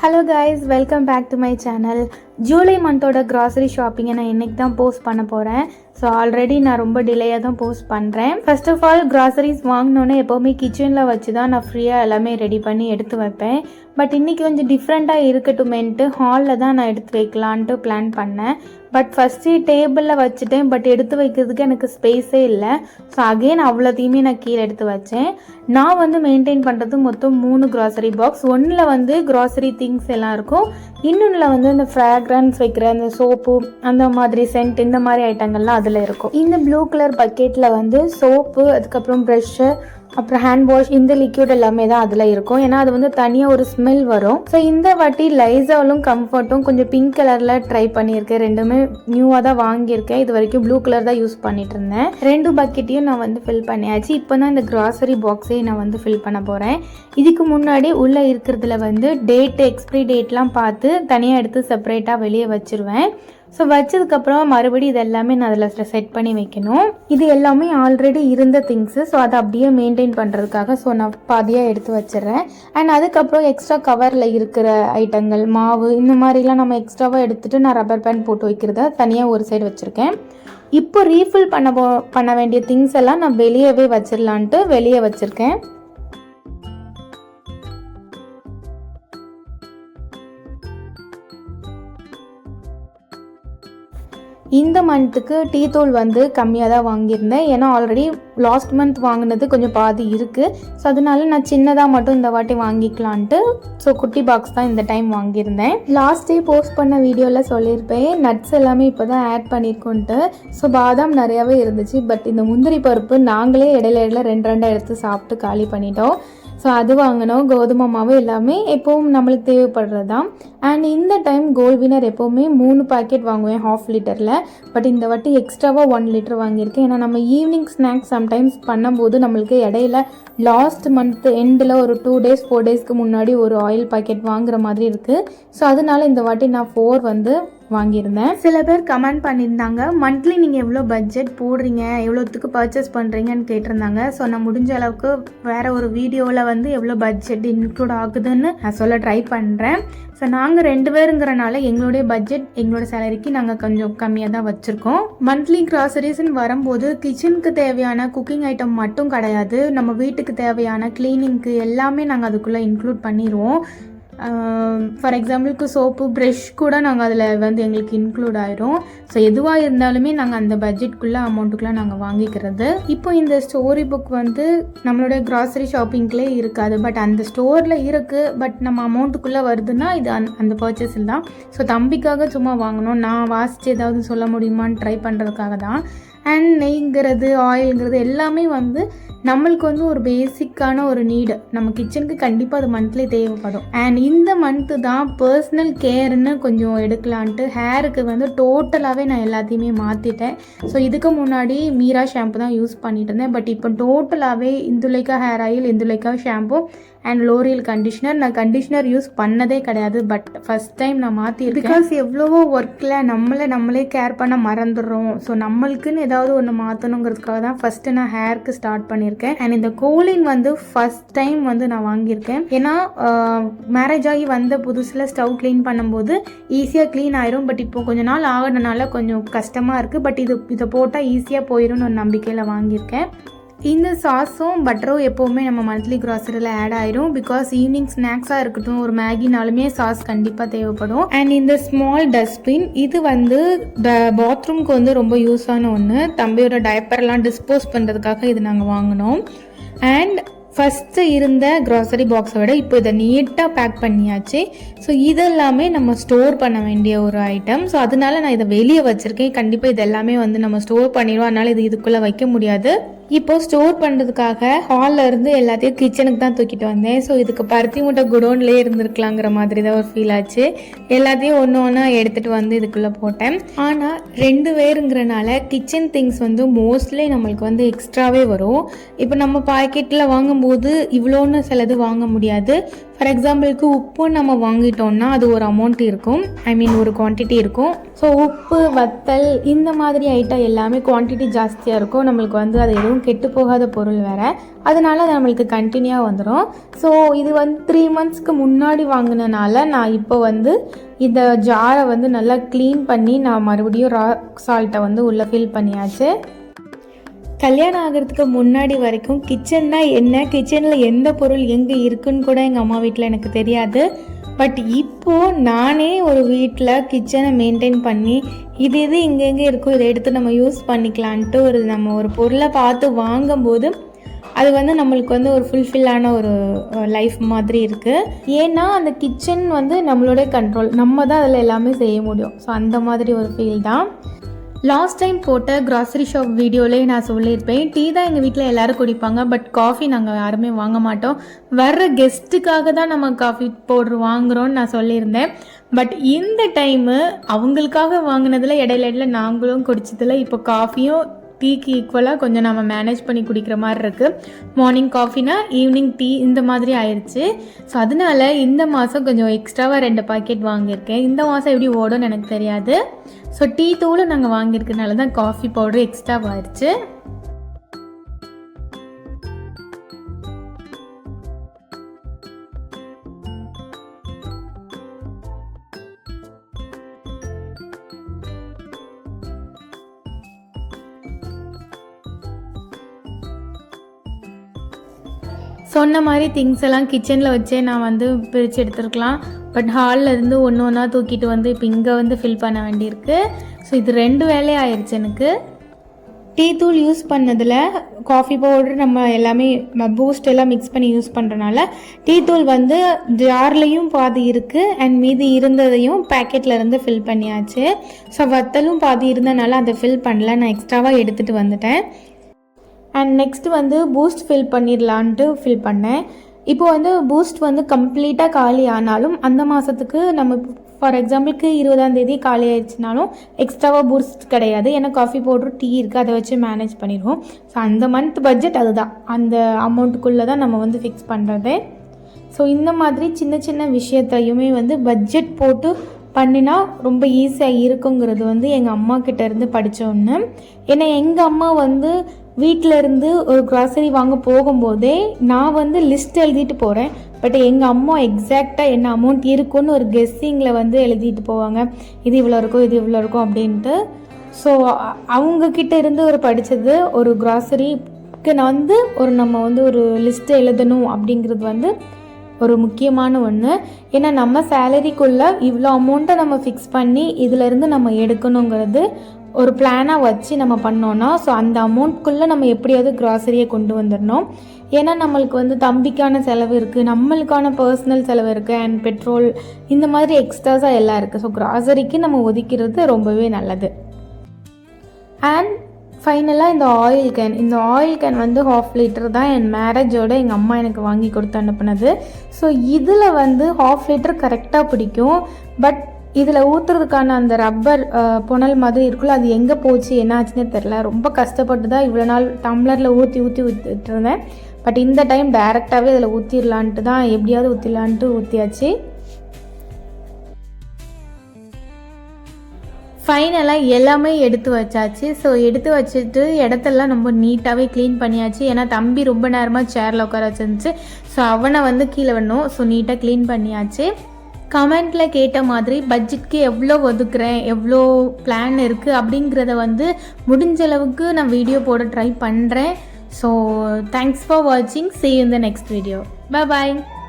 Hello guys, welcome back to my channel. July மந்தோட grocery ஷாப்பிங்கை நான் இன்றைக்கி தான் போஸ்ட் பண்ண போகிறேன். ஸோ ஆல்ரெடி நான் ரொம்ப டிலேயாக தான் போஸ்ட் பண்ணுறேன். ஃபர்ஸ்ட் ஆஃப் ஆல் க்ராசரிஸ் வாங்கினோன்னே எப்போவுமே கிச்சனில் வச்சு தான் நான் ஃப்ரீயாக எல்லாமே ரெடி பண்ணி எடுத்து வைப்பேன். பட் இன்றைக்கி கொஞ்சம் டிஃப்ரெண்ட்டாக இருக்கட்டுமேன்ட்டு ஹாலில் தான் நான் எடுத்து வைக்கலான்ட்டு பிளான் பண்ணேன். பட் ஃபஸ்ட்டு டேபிளில் வச்சுட்டேன். பட் எடுத்து வைக்கிறதுக்கு எனக்கு ஸ்பேஸே இல்லை. ஸோ அகெயின் அவ்வளோத்தையுமே நான் கீழே எடுத்து வச்சேன். நான் மெயின்டைன் பண்ணுறது மொத்தம் 3 க்ராசரி பாக்ஸ். ஒன்றில் க்ராசரி திங்ஸ் எல்லாம் இருக்கும். இன்னொன்றில் அந்த ஃப்ராக்ரன்ஸ் வைக்கிற அந்த சோப்பு, அந்த மாதிரி சென்ட், இந்த மாதிரி ஐட்டங்கள்லாம் அதில் இருக்கும். இந்த ப்ளூ கலர் பக்கெட்டில் சோப்பு, அதுக்கப்புறம் ப்ரஷ்ஷு, அப்புறம் ஹேண்ட் வாஷ், இந்த லிக்யூட் எல்லாமே தான் அதில் இருக்கும். ஏன்னா அது தனியாக ஒரு ஸ்மெல் வரும். ஸோ இந்த வாட்டி லைசாலும் கம்ஃபர்ட்டும் கொஞ்சம் பிங்க் கலரில் ட்ரை பண்ணியிருக்கேன். ரெண்டுமே நியூவாக தான் வாங்கியிருக்கேன். இது வரைக்கும் ப்ளூ கலர் தான் யூஸ் பண்ணிட்டு இருந்தேன். 2 பக்கெட்டையும் நான் ஃபில் பண்ணியாச்சு. இப்போ தான் இந்த க்ராசரி பாக்ஸையும் நான் ஃபில் பண்ண போகிறேன். இதுக்கு முன்னாடி உள்ளே இருக்கிறதுல டேட்டு, எக்ஸ்பிரி டேட்லாம் பார்த்து தனியாக எடுத்து செப்பரேட்டாக வெளியே வச்சுருவேன். ஸோ வச்சதுக்கப்புறம் மறுபடியும் இது எல்லாமே நான் அதில் செட் பண்ணி வைக்கணும். இது எல்லாமே ஆல்ரெடி இருந்த திங்ஸு. ஸோ அதை அப்படியே மெயின்டைன் பண்ணுறதுக்காக நான் பாதியாக எடுத்து வச்சிடுறேன். அண்ட் அதுக்கப்புறம் எக்ஸ்ட்ரா கவரில் இருக்கிற ஐட்டங்கள், மாவு, இந்த மாதிரிலாம் நம்ம எக்ஸ்ட்ராவாக எடுத்துகிட்டு நான் ரப்பர் பேண்ட் போட்டு வைக்கிறத தனியாக ஒரு சைடு வச்சுருக்கேன். இப்போ ரீஃபில் பண்ண வேண்டிய திங்ஸ் எல்லாம் நான் வெளியவே வச்சிடலான்ட்டு வெளியே வச்சுருக்கேன். இந்த மந்த்துக்கு டீ தூள் கம்மியாக தான் வாங்கியிருந்தேன். ஏன்னா ஆல்ரெடி லாஸ்ட் மந்த் வாங்கினது கொஞ்சம் பாதி இருக்குது. ஸோ அதனால நான் சின்னதாக மட்டும் இந்த வாட்டி வாங்கிக்கலான்ட்டு குட்டி பாக்ஸ் தான் இந்த டைம் வாங்கியிருந்தேன். லாஸ்ட் டே போஸ்ட் பண்ண வீடியோவில் சொல்லியிருப்பேன் நட்ஸ் எல்லாமே இப்போ தான் ஆட் பண்ணியிருக்கோன்ட்டு. ஸோ பாதாம் நிறையாவே இருந்துச்சு. பட் இந்த முந்திரி பருப்பு நாங்களே இடையில 2 எடுத்து சாப்பிட்டு காலி பண்ணிட்டோம். ஸோ அது வாங்கினோம். கோதுமை மாவு எல்லாமே எப்போவும் நம்மளுக்கு தேவைப்படுறது தான். அண்ட் இந்த டைம் கோல்ட் வினர் எப்போவுமே 3 பாக்கெட் வாங்குவேன் 1/2 லிட்டரில். பட் இந்த வாட்டி எக்ஸ்ட்ராவாக 1 லிட்டர் வாங்கியிருக்கேன். ஏன்னா நம்ம ஈவினிங் ஸ்நாக்ஸ் சம்டைம்ஸ் பண்ணும்போது நம்மளுக்கு இடையில லாஸ்ட் மந்த் எண்டில் ஒரு 2 டேஸ் 4 டேஸ்க்கு முன்னாடி ஒரு ஆயில் பாக்கெட் வாங்குற மாதிரி இருக்குது. ஸோ அதனால இந்த வாட்டி நான் 4 வாங்கியிருந்தேன். சில பேர் கமெண்ட் பண்ணியிருந்தாங்க, மந்த்லி நீங்கள் எவ்வளோ பட்ஜெட் போடுறீங்க, எவ்வளோத்துக்கு பர்ச்சேஸ் பண்ணுறீங்கன்னு கேட்டிருந்தாங்க. ஸோ நான் முடிஞ்ச அளவுக்கு வேறு ஒரு வீடியோவில் எவ்வளோ பட்ஜெட் இன்க்ளூட் ஆகுதுன்னு நான் சொல்ல ட்ரை பண்ணுறேன். ஸோ நாங்கள் 2 பேருங்கிறனால எங்களுடைய பட்ஜெட் எங்களோட சேலரிக்கு நாங்கள் கொஞ்சம் கம்மியாக தான் வச்சுருக்கோம். மந்த்லி க்ராசரிஸ்ன்னு வரும்போது கிச்சனுக்கு தேவையான குக்கிங் ஐட்டம் மட்டும் கிடையாது, நம்ம வீட்டுக்கு தேவையான க்ளீனிங்க்கு எல்லாமே நாங்கள் அதுக்குள்ளே இன்க்ளூட் பண்ணிடுவோம். ஃபார் எக்ஸாம்பிளுக்கு சோப்பு, ப்ரஷ் கூட நாங்கள் அதில் எங்களுக்கு இன்க்ளூட் ஆயிரும். ஸோ எதுவாக இருந்தாலுமே நாங்கள் அந்த பட்ஜெட்குள்ளே அமௌண்ட்டுக்குள்ளே நாங்கள் வாங்கிக்கிறது. இப்போ இந்த ஸ்டோரி புக் நம்மளோட க்ராசரி ஷாப்பிங்லேயே இருக்காது. பட் அந்த ஸ்டோரில் இருக்குது. பட் நம்ம அமௌண்ட்டுக்குள்ளே வருதுன்னா இது அந்த பர்ச்சேஸில் தான். ஸோ தம்பிக்காக சும்மா வாங்கணும், நான் வாசித்து ஏதாவது சொல்ல முடியுமான்னு ட்ரை பண்ணுறதுக்காக தான். அண்ட் நெய்ங்கிறது, ஆயில்ங்கிறது எல்லாமே நம்மளுக்கு ஒரு பேசிக்கான ஒரு நீடு. நம்ம கிச்சனுக்கு கண்டிப்பாக அது மந்த்லி தேவைப்படும். அண்ட் இந்த மந்த்து தான் பர்சனல் கேர்னு கொஞ்சம் எடுக்கலான்ட்டு ஹேருக்கு டோட்டலாகவே நான் எல்லாத்தையுமே மாற்றிட்டேன். ஸோ இதுக்கு முன்னாடி மீரா ஷாம்பு தான் யூஸ் பண்ணிட்டு இருந்தேன். பட் இப்போ டோட்டலாகவே Indulekha hair oil, Indulekha shampoo and L'Oreal conditioner. நான் கண்டிஷ்னர் யூஸ் பண்ணதே கிடையாது. பட் ஃபஸ்ட் டைம் நான் மாற்றிருக்கேன். பிகாஸ் எவ்வளவோ ஒர்க்கில் நம்மளே கேர் பண்ண மறந்துடுறோம். ஸோ நம்மளுக்குன்னு ஏதாவது ஒன்று மாற்றணுங்கிறதுக்காக தான் ஃபஸ்ட்டு நான் ஹேருக்கு ஸ்டார்ட் பண்ணியிருக்கேன். அண்ட் இந்த கோலின் ஃபஸ்ட் டைம் நான் வாங்கியிருக்கேன். ஏன்னா மேரேஜ் ஆகி வந்த புதுசில் ஸ்டவ் க்ளீன் பண்ணும்போது ஈஸியாக க்ளீன் ஆயிரும். பட் இப்போ கொஞ்ச நாள் ஆகிறதுனால கொஞ்சம் கஷ்டமாக இருக்குது. பட் இதை போட்டால் ஈஸியாக போயிடும்னு ஒரு நம்பிக்கையில் வாங்கியிருக்கேன். இந்த சாஸும் பட்டரும் எப்போவுமே நம்ம மந்த்லி க்ராசரியில் ஆட் ஆயிரும். பிகாஸ் ஈவினிங் ஸ்நாக்ஸாக இருக்கட்டும், ஒரு மேகினாலுமே சாஸ் கண்டிப்பாக தேவைப்படும். அண்ட் இந்த ஸ்மால் டஸ்ட்பின் இது பாத்ரூம்க்கு ரொம்ப யூஸான ஒன்று. தம்பியோட டைப்பர்லாம் டிஸ்போஸ் பண்ணுறதுக்காக இது நாங்கள் வாங்கினோம். அண்ட் ஃபஸ்ட்டு இருந்த க்ராசரி பாக்ஸை விட இப்போ இதை நீட்டாக பேக் பண்ணியாச்சு. ஸோ இதெல்லாமே நம்ம ஸ்டோர் பண்ண வேண்டிய ஒரு ஐட்டம். ஸோ அதனால நான் இதை வெளியே வச்சுருக்கேன். கண்டிப்பாக இது எல்லாமே நம்ம ஸ்டோர் பண்ணிடுவோம். அதனால் இதுக்குள்ளே வைக்க முடியாது. இப்போது ஸ்டோர் பண்ணுறதுக்காக ஹாலில் இருந்து எல்லாத்தையும் கிச்சனுக்கு தான் தூக்கிட்டு வந்தேன். ஸோ இதுக்கு பருத்தி மூட்டை குடோன்லேயே இருந்திருக்கலாங்கிற மாதிரி தான் ஒரு ஃபீல் ஆச்சு. எல்லாத்தையும் ஒன்று எடுத்துகிட்டு இதுக்குள்ளே போட்டேன். ஆனால் 2 பேருங்கிறனால கிச்சன் திங்ஸ் மோஸ்ட்லி நம்மளுக்கு எக்ஸ்ட்ராவே வரும். இப்போ நம்ம பாக்கெட்டில் வாங்கும்போது இவ்வளோன்னு சிலது வாங்க முடியாது. ஃபார் எக்ஸாம்பிளுக்கு உப்பு நம்ம வாங்கிட்டோம்னா அது ஒரு அமௌண்ட் இருக்கும், ஒரு குவான்டிட்டி இருக்கும். ஸோ உப்பு, வத்தல் இந்த மாதிரி ஐட்டம் எல்லாமே குவான்டிட்டி ஜாஸ்தியாக இருக்கும். நம்மளுக்கு வந்து அது எதுவும் கெட்டு போகாத பொருள் வேறு, அதனால அது நம்மளுக்கு கண்டினியூவாக வந்துடும். ஸோ இது வந்து 3 monthsக்கு முன்னாடி வாங்கினனால நான் இப்போ வந்து இந்த ஜாரை வந்து நல்லா க்ளீன் பண்ணி நான் மறுபடியும் ராக் சால்ட்டை வந்து உள்ளே ஃபில் பண்ணியாச்சு. கல்யாணம் ஆகிறதுக்கு முன்னாடி வரைக்கும் கிச்சன்னா என்ன, கிச்சனில் எந்த பொருள் எங்கே இருக்குன்னு கூட எங்கள் அம்மா வீட்டில் எனக்கு தெரியாது. பட் இப்போது நானே ஒரு வீட்டில் கிச்சனை மெயின்டைன் பண்ணி இது இங்கே இருக்கோ இதை எடுத்து நம்ம யூஸ் பண்ணிக்கலான்ட்டு நம்ம ஒரு பொருளை பார்த்து வாங்கும்போது அது வந்து நம்மளுக்கு வந்து ஒரு ஃபுல்ஃபில்லான ஒரு லைஃப் மாதிரி இருக்குது. ஏன்னா அந்த கிச்சன் வந்து நம்மளோட கண்ட்ரோல், நம்ம தான் அதில் எல்லாமே செய்ய முடியும். ஸோ அந்த மாதிரி ஒரு ஃபீல் தான். லாஸ்ட் டைம் போட்ட க்ராசரி ஷாப் வீடியோலேயே நான் சொல்லியிருப்பேன், டீ தான் எங்கள் வீட்டில் எல்லோரும் குடிப்பாங்க, பட் காஃபி நாங்கள் யாருமே வாங்க மாட்டோம். வர்ற கெஸ்ட்டுக்காக தான் நம்ம காஃபி பவுட்ரு வாங்குகிறோன்னு நான் சொல்லியிருந்தேன். பட் இந்த டைமு அவங்களுக்காக வாங்கினதில் இடையில நாங்களும் குடிச்சதில் இப்போ காஃபியும் டீக்கு ஈக்குவலாக கொஞ்சம் நம்ம மேனேஜ் பண்ணி குடிக்கிற மாதிரி இருக்குது. மார்னிங் காஃபினா ஈவினிங் டீ இந்த மாதிரி ஆயிடுச்சு. ஸோ அதனால இந்த மாதம் கொஞ்சம் எக்ஸ்ட்ராவாக 2 பாக்கெட் வாங்கியிருக்கேன். இந்த மாதம் எப்படி ஓடும்னு எனக்கு தெரியாது. ஸோ டீ தூளும் நாங்கள் வாங்கியிருக்கனால தான் காஃபி பவுடர் எக்ஸ்ட்ராவாக ஆயிடுச்சு. சொன்ன மாதிரி திங்ஸ் எல்லாம் கிச்சனில் வச்சே நான் வந்து பிரித்து எடுத்துருக்கலாம். பட் ஹாலில் இருந்து ஒன்று ஒன்றா தூக்கிட்டு வந்து இப்போ இங்கே வந்து ஃபில் பண்ண வேண்டியிருக்கு. ஸோ இது 2 வேலை ஆயிடுச்சு எனக்கு. டீ தூள் யூஸ் பண்ணதில் காஃபி பவுடர் நம்ம எல்லாமே பூஸ்ட் எல்லாம் மிக்ஸ் பண்ணி யூஸ் பண்ணுறனால டீ தூள் வந்து ஜார்லேயும் பாதி இருக்குது அண்ட் மீதி இருந்ததையும் பேக்கெட்டில் இருந்து ஃபில் பண்ணியாச்சு. ஸோ வத்தலும் பாதி இருந்தனால அதை ஃபில் பண்ணல, நான் எக்ஸ்ட்ராவாக எடுத்துகிட்டு வந்துட்டேன். அண்ட் நெக்ஸ்ட்டு வந்து பூஸ்ட் ஃபில் பண்ணிடலான்ட்டு ஃபில் பண்ணேன். இப்போ வந்து பூஸ்ட் வந்து கம்ப்ளீட்டாக காலி ஆனாலும் அந்த மாதத்துக்கு நம்ம ஃபார் எக்ஸாம்பிளுக்கு 20ஆம் தேதி காலி ஆயிடுச்சுனாலும் எக்ஸ்ட்ராவாக பூஸ்ட் கிடையாது. ஏன்னா காஃபி பவுடர் டீ இருக்குது, அதை வச்சு மேனேஜ் பண்ணிடுவோம். ஸோ அந்த மந்த் பட்ஜெட் அதுதான், அந்த அமௌண்ட்டுக்குள்ளே தான் நம்ம வந்து ஃபிக்ஸ் பண்ணுறது. ஸோ இந்த மாதிரி சின்ன சின்ன விஷயத்தையுமே வந்து பட்ஜெட் போட்டு பண்ணினா ரொம்ப ஈஸியாக இருக்குங்கிறது வந்து எங்கள் அம்மா கிட்டேருந்து படித்த ஒன்று. ஏன்னா எங்கள் அம்மா வந்து வீட்டில் இருந்து ஒரு க்ராசரி வாங்க போகும்போதே நான் வந்து லிஸ்ட் எழுதிட்டு போகிறேன். பட் எங்கள் அம்மா எக்ஸாக்டாக என்ன அமௌண்ட் இருக்குன்னு ஒரு கெஸ்ஸிங்கில் வந்து எழுதிட்டு போவாங்க, இது இவ்வளோ இருக்கும் இது இவ்வளோ இருக்கும் அப்படின்ட்டு. ஸோ அவங்கக்கிட்ட இருந்து ஒரு படித்தது, ஒரு க்ராசரிக்கு நான் வந்து நம்ம வந்து ஒரு லிஸ்ட்டு எழுதணும் அப்படிங்கிறது வந்து ஒரு முக்கியமான ஒன்று. ஏன்னா நம்ம சேலரிக்குள்ளே இவ்வளோ அமௌண்ட்டை நம்ம ஃபிக்ஸ் பண்ணி இதிலேருந்து நம்ம எடுக்கணுங்கிறது ஒரு பிளானாக வச்சு நம்ம பண்ணோன்னா ஸோ அந்த அமௌண்ட்குள்ளே நம்ம எப்படியாவது க்ராசரியை கொண்டு வந்துடணும். ஏன்னா நம்மளுக்கு வந்து தம்பிக்கான செலவு இருக்குது, நம்மளுக்கான பர்சனல் செலவு இருக்குது அண்ட் பெட்ரோல் இந்த மாதிரி எக்ஸ்ட்ராஸாக எல்லாம் இருக்குது. ஸோ க்ராசரிக்கு நம்ம ஒதுக்கிறது ரொம்பவே நல்லது. அண்ட் ஃபைனலாக இந்த ஆயில் கேன் வந்து 1/2 லிட்டர் தான் என் மேரேஜோட எங்கள் அம்மா எனக்கு வாங்கி கொடுத்து அனுப்புனது. ஸோ இதில் வந்து 1/2 லிட்டர் கரெக்டாக பிடிக்கும். பட் இதில் ஊற்றுறதுக்கான அந்த ரப்பர் புனல் மாதிரி இருக்குல்ல, அது எங்கே போச்சு என்ன ஆச்சுன்னே தெரில. ரொம்ப கஷ்டப்பட்டு தான் இவ்வளோ நாள் டம்ளரில் ஊற்றிட்டு இருந்தேன். பட் இந்த டைம் டைரெக்டாகவே இதில் ஊற்றிடலான்ட்டு தான், எப்படியாவது ஊற்றிடலான்ட்டு ஊற்றியாச்சு. ஃபைனலாக எல்லாமே எடுத்து வச்சாச்சு. ஸோ எடுத்து வச்சுட்டு இடத்தெல்லாம் ரொம்ப நீட்டாகவே க்ளீன் பண்ணியாச்சு. ஏன்னா தம்பி ரொம்ப நேரமாக சேரில் உட்கார வச்சிருந்துச்சு. ஸோ அவனை வந்து கீழே வரணும். ஸோ நீட்டாக க்ளீன் பண்ணியாச்சு. கமெண்ட்டில் கேட்ட மாதிரி பட்ஜெட்க்கு எவ்வளோ ஒதுக்குறேன், எவ்வளோ பிளான் இருக்குது அப்படிங்கிறத வந்து முடிஞ்ச அளவுக்கு நான் வீடியோ போட ட்ரை பண்ணுறேன். ஸோ தேங்க்ஸ் ஃபார் வாட்சிங். See you in the next video. Bye bye.